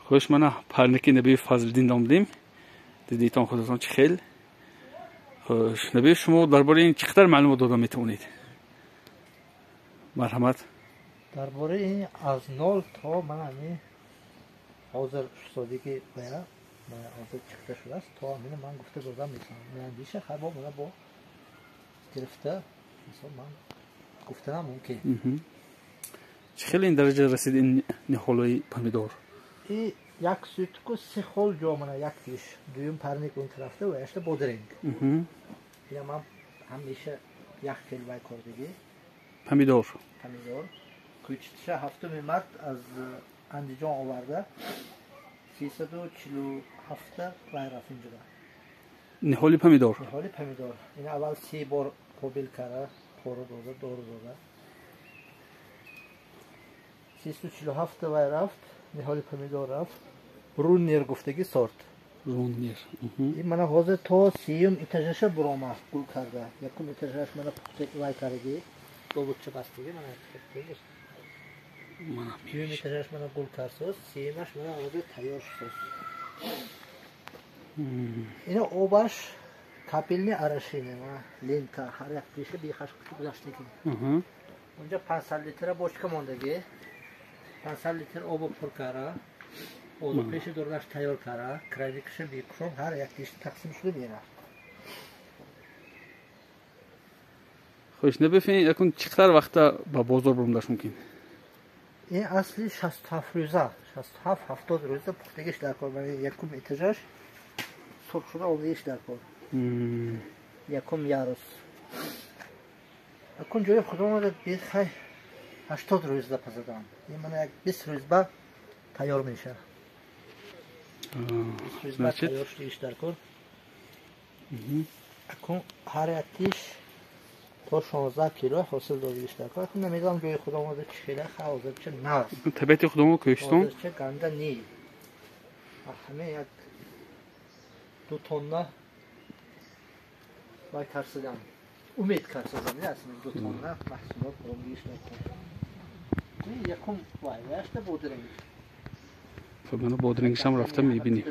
خوش منه پرنکی نبی فضل‌الدین نام دیم. دیدیتان خودتان چه خیل. خوش نبی شما درباره این چقدر معلومات داده میتونید؟ مرحمت. درباره این از نول تا من همین حاضر سادگی باید من حاضر چقدر شده است تا همین من گفته دادم میتونم من دیشه خراب من با گرفته مثلا من گفته نمونکه چه خیلی این درجه رسید این نهالای پمیدور؟ این یک سوتکو 3 خال جا منه یک تیش دویم پرنیک اون طرفته و اشته بودرینگ این من همیشه یک کیل بای کردگی پمیدور کوچتشه هفتم مرد از اندیجان آورده 347 بای رفت اینجا نهالی پمیدور این اول 3 بار قابل کرده پورو داده دور داده 347 بای رفت نهالی پمیدور رفت رون نیر گفتگی سورت این من حاضر تا 3م اتجاشه برامه گل کرده یکم اتجاش من پخته وای کردگی دو بچه بستگی من اتجاش دویم اتجاش من گل کرده 3مش من حاضر تیار شد این اوباش کپیلنی ارشینه من لینکا هر یک پیشه بیخش گذاشته که اونجا 500 لیتر بوشکه موندگی 500 لیتر آب پر کرده او پیش دورش تیار کرده کردیکش بیکشم هر یک پیش تقسیم شده میره خوش نبفین یکون چقدر وقت با بازار برمداش ممکن؟ این اصلی 67 روزه 67-70 روزه پختگیش در کار برای یکم اتجاش سرخ شده آویش در کار یکم یاروز یکم جای خودم رو بیخواه 80 روز ده پزدم این من یک 20 روز با تیار میشه 20 روز با تیار شدیش در کار یکم هر یکیش تا 16 کیلو حاصل دادیش در کار یکم نمیدونم جای خودم رو چه خیلی حاضر چه نه طبیعت خودم رو کشتم حاضر چه گنده نی همه یک 2 تونه باید ترسیدم امید کرسیدم نه اصلا 2 تونه محصولات برامگیش نکن این یکم وایشته بودرینگ خب منو بودرینگش هم رفتم میبینی